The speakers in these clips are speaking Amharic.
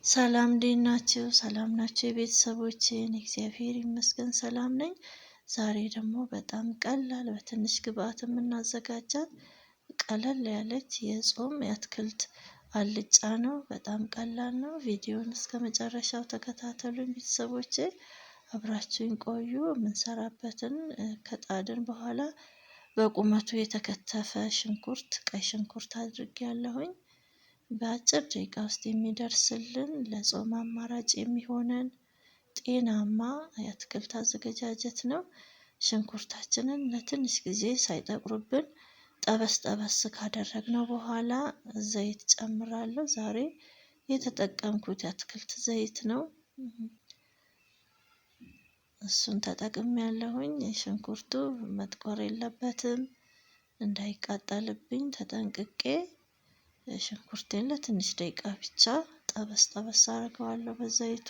ሰላም እንዴት ናችሁ? ሰላም ናችሁ የቤተሰቦቼ? እኔ እግዚአብሔር ይመስገን ሰላም ነኝ። ዛሬ ደግሞ በጣም ቀላል በትንሽ ግብአት የምናዘጋጃት ቀለል ያለች የጾም የአትክልት አልጫ ነው። በጣም ቀላል ነው። ቪዲዮን እስከ መጨረሻው ተከታተሉኝ ቤተሰቦቼ፣ አብራችሁኝ ቆዩ። የምንሰራበትን ከጣድን በኋላ በቁመቱ የተከተፈ ሽንኩርት፣ ቀይ ሽንኩርት አድርጌያለሁኝ። በአጭር ደቂቃ ውስጥ የሚደርስልን ለጾም አማራጭ የሚሆነን ጤናማ የአትክልት አዘገጃጀት ነው። ሽንኩርታችንን ለትንሽ ጊዜ ሳይጠቁርብን ጠበስ ጠበስ ካደረግነው በኋላ ዘይት ጨምራለሁ። ዛሬ የተጠቀምኩት የአትክልት ዘይት ነው። እሱን ተጠቅሜያለሁኝ። ሽንኩርቱ መጥቆር የለበትም። እንዳይቃጠልብኝ ተጠንቅቄ ሽንኩርቴን ለትንሽ ደቂቃ ብቻ ጠበስ ጠበስ አድርገዋለሁ በዘይቱ።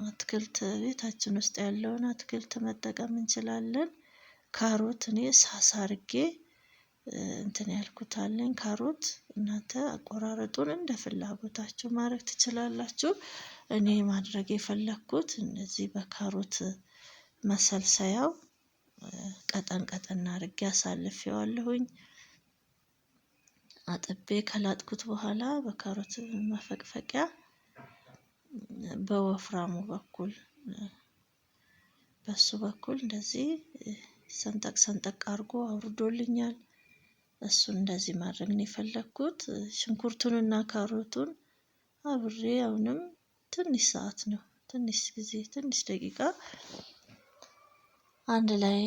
አትክልት ቤታችን ውስጥ ያለውን አትክልት መጠቀም እንችላለን። ካሮት እኔ ሳሳ አድርጌ እንትን ያልኩት አለኝ። ካሮት እናንተ አቆራረጡን እንደ ፍላጎታችሁ ማድረግ ትችላላችሁ። እኔ ማድረግ የፈለኩት እነዚህ በካሮት መሰልሰያው ቀጠን ቀጠን አድርጌ አሳልፌዋለሁኝ። አጥቤ ከላጥኩት በኋላ በካሮት መፈቅፈቂያ በወፍራሙ በኩል በሱ በኩል እንደዚህ ሰንጠቅ ሰንጠቅ አድርጎ አውርዶልኛል። እሱን እንደዚህ ማድረግ ነው የፈለኩት። ሽንኩርቱንና ካሮቱን አብሬ አሁንም ትንሽ ሰዓት ነው፣ ትንሽ ጊዜ፣ ትንሽ ደቂቃ አንድ ላይ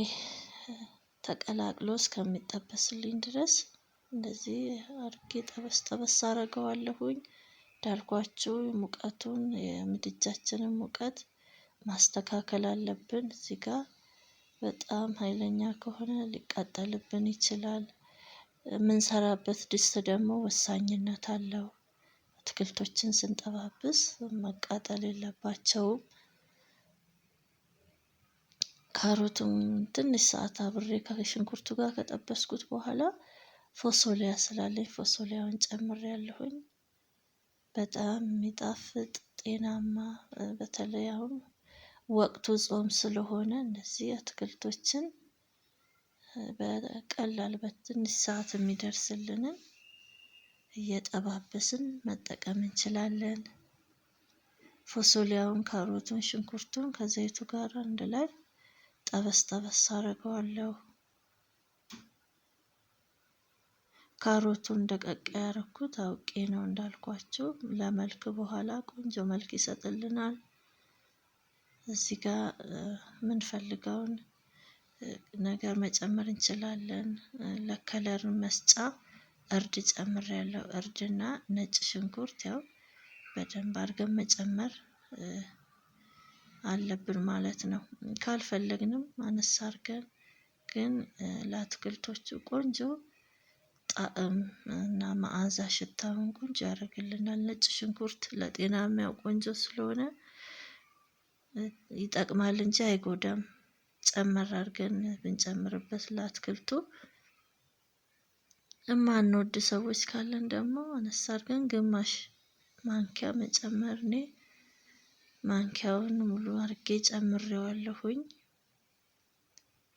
ተቀላቅሎ እስከሚጠበስልኝ ድረስ እንደዚህ አድርጌ ጠበስ ጠበስ አደርገዋለሁኝ። እንዳልኳችሁ ሙቀቱን የምድጃችንን ሙቀት ማስተካከል አለብን። እዚህ ጋር በጣም ኃይለኛ ከሆነ ሊቃጠልብን ይችላል። የምንሰራበት ድስት ደግሞ ወሳኝነት አለው። አትክልቶችን ስንጠባብስ መቃጠል የለባቸውም። ካሮቱን ትንሽ ሰዓት አብሬ ከሽንኩርቱ ጋር ከጠበስኩት በኋላ ፎሶሊያ ስላለኝ ፎሶሊያውን ጨምሬያለሁኝ። በጣም የሚጣፍጥ ጤናማ፣ በተለይ አሁን ወቅቱ ጾም ስለሆነ እነዚህ አትክልቶችን በቀላል በትንሽ ሰዓት የሚደርስልንን እየጠባበስን መጠቀም እንችላለን። ፎሶሊያውን፣ ካሮቱን፣ ሽንኩርቱን ከዘይቱ ጋር አንድ ላይ ጠበስ ጠበስ አደርገዋለሁ። ካሮቱን ደቀቅ ያደረኩት አውቄ ነው እንዳልኳችሁ፣ ለመልክ በኋላ ቆንጆ መልክ ይሰጥልናል። እዚህ ጋር የምንፈልገውን ነገር መጨመር እንችላለን። ለከለር መስጫ እርድ ጨምሬያለሁ። እርድና ነጭ ሽንኩርት ያው በደንብ አድርገን መጨመር አለብን ማለት ነው። ካልፈለግንም አነሳ አድርገን፣ ግን ለአትክልቶቹ ቆንጆ ጣዕም እና መዓዛ ሽታውን ቆንጆ ያደርግልናል። ነጭ ሽንኩርት ለጤናም ያው ቆንጆ ስለሆነ ይጠቅማል እንጂ አይጎዳም። ጨመር አድርገን ብንጨምርበት ለአትክልቱ። የማንወድ ሰዎች ካለን ደግሞ አነሳ አድርገን ግማሽ ማንኪያ መጨመር። እኔ ማንኪያውን ሙሉ አድርጌ ጨምሬዋለሁኝ።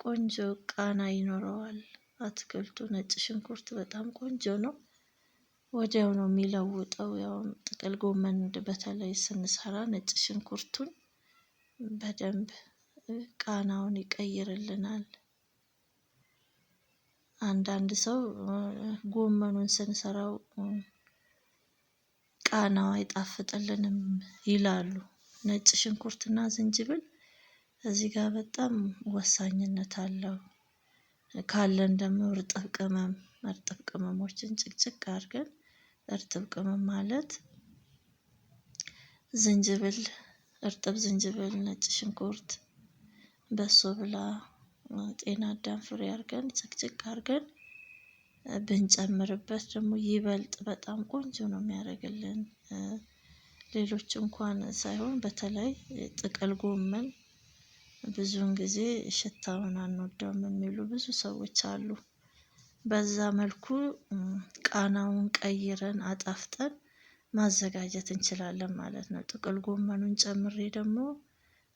ቆንጆ ቃና ይኖረዋል አትክልቱ። ነጭ ሽንኩርት በጣም ቆንጆ ነው። ወዲያው ነው የሚለውጠው። ያው ጥቅል ጎመን በተለይ ስንሰራ ነጭ ሽንኩርቱን በደንብ ቃናውን ይቀይርልናል። አንዳንድ ሰው ጎመኑን ስንሰራው ቃናው አይጣፍጥልንም ይላሉ። ነጭ ሽንኩርትና ዝንጅብል እዚህ ጋር በጣም ወሳኝነት አለው። ካለን ደግሞ እርጥብ ቅመሞችን ጭቅጭቅ አድርገን፣ እርጥብ ቅመም ማለት ዝንጅብል፣ እርጥብ ዝንጅብል፣ ነጭ ሽንኩርት፣ በሶ ብላ፣ ጤና አዳም ፍሬ አድርገን ጭቅጭቅ አድርገን ብንጨምርበት ደግሞ ይበልጥ በጣም ቆንጆ ነው የሚያደርግልን። ሌሎች እንኳን ሳይሆን በተለይ ጥቅል ጎመን ብዙውን ጊዜ ሽታውን አንወደውም የሚሉ ብዙ ሰዎች አሉ። በዛ መልኩ ቃናውን ቀይረን አጣፍጠን ማዘጋጀት እንችላለን ማለት ነው። ጥቅል ጎመኑን ጨምሬ ደግሞ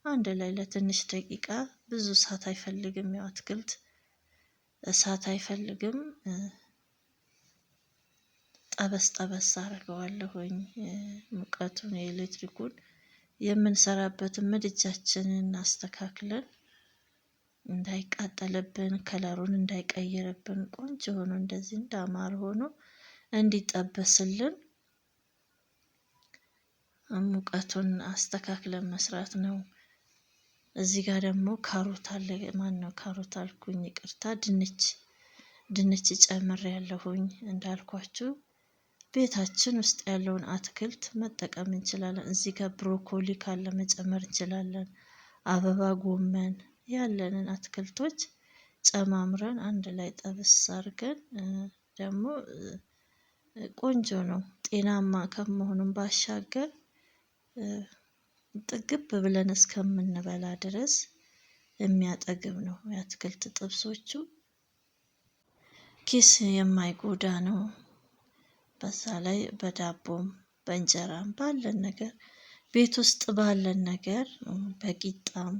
አንድ ላይ ለትንሽ ደቂቃ፣ ብዙ እሳት አይፈልግም፣ ያው አትክልት እሳት አይፈልግም። ጠበስ ጠበስ አድርገዋለሁኝ። ሙቀቱን የኤሌክትሪኩን የምንሰራበትን ምድጃችንን አስተካክለን እንዳይቃጠልብን፣ ከለሩን እንዳይቀይርብን፣ ቆንጆ ሆኖ እንደዚህ እንዳማረ ሆኖ እንዲጠበስልን ሙቀቱን አስተካክለን መስራት ነው። እዚህ ጋር ደግሞ ካሮት አለ። ማን ነው ካሮት አልኩኝ፣ ይቅርታ፣ ድንች ጨምሬያለሁኝ። እንዳልኳችሁ ቤታችን ውስጥ ያለውን አትክልት መጠቀም እንችላለን። እዚህ ጋር ብሮኮሊ ካለ መጨመር እንችላለን። አበባ ጎመን፣ ያለንን አትክልቶች ጨማምረን አንድ ላይ ጠብስ አድርገን ደግሞ ቆንጆ ነው። ጤናማ ከመሆኑም ባሻገር ጥግብ ብለን እስከምንበላ ድረስ የሚያጠግብ ነው። የአትክልት ጥብሶቹ ኪስ የማይጎዳ ነው። በዛ ላይ በዳቦም በእንጀራም ባለን ነገር፣ ቤት ውስጥ ባለን ነገር፣ በቂጣም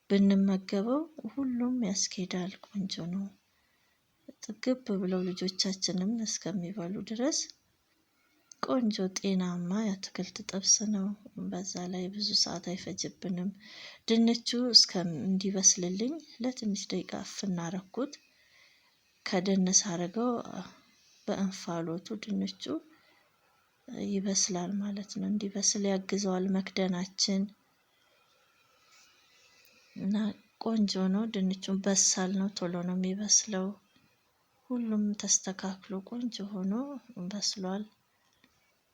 ብንመገበው ሁሉም ያስኬዳል። ቆንጆ ነው። ጥግብ ብለው ልጆቻችንም እስከሚበሉ ድረስ ቆንጆ ጤናማ የአትክልት ጥብስ ነው። በዛ ላይ ብዙ ሰዓት አይፈጅብንም። ድንቹ እንዲበስልልኝ ለትንሽ ደቂቃ አፍና አረኩት። ከደንስ አድርገው በእንፋሎቱ ድንቹ ይበስላል ማለት ነው። እንዲበስል ያግዘዋል መክደናችን እና ቆንጆ ነው። ድንቹን በሳል ነው፣ ቶሎ ነው የሚበስለው። ሁሉም ተስተካክሎ ቆንጆ ሆኖ በስሏል።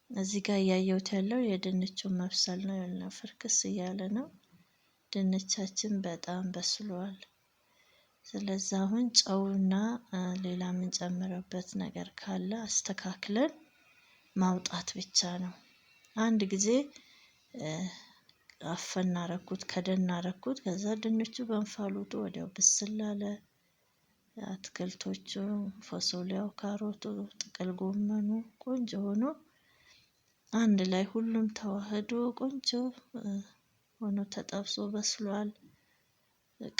እዚህ ጋር እያየሁት ያለው የድንቹን መብሰል ነው። ያለው ፍርክስ እያለ ነው። ድንቻችን በጣም በስሏል። ስለዚህ አሁን ጨውና ሌላ የምንጨምርበት ነገር ካለ አስተካክለን ማውጣት ብቻ ነው። አንድ ጊዜ አፈና አረኩት፣ ከደና አረኩት። ከዛ ድንቹ በእንፋሎቱ ወዲያው ብስል አለ። አትክልቶቹ፣ ፎሶሊያው፣ ካሮቱ፣ ጥቅል ጎመኑ ቆንጆ ሆኖ አንድ ላይ ሁሉም ተዋህዶ ቆንጆ ሆኖ ተጠብሶ በስሏል።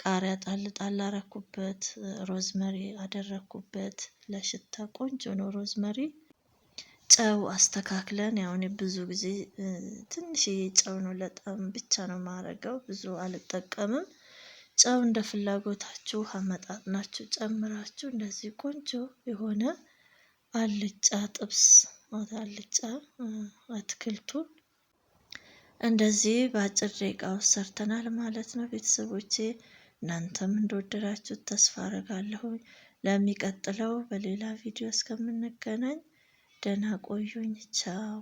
ቃሪያ ጣል ጣል አረኩበት፣ ሮዝመሪ አደረኩበት ለሽታ ቆንጆ ነው። ሮዝመሪ፣ ጨው አስተካክለን፣ ያው እኔ ብዙ ጊዜ ትንሽዬ ጨው ነው ለጣም ብቻ ነው የማረገው፣ ብዙ አልጠቀምም። ጨው እንደ ፍላጎታችሁ አመጣጥናችሁ ጨምራችሁ እንደዚህ ቆንጆ የሆነ አልጫ ጥብስ፣ አልጫ አትክልቱን እንደዚህ በአጭር ደቂቃ ውስጥ ሰርተናል ማለት ነው። ቤተሰቦቼ እናንተም እንደወደዳችሁት ተስፋ አረጋለሁ። ለሚቀጥለው በሌላ ቪዲዮ እስከምንገናኝ ደህና ቆዩኝ። ቻው።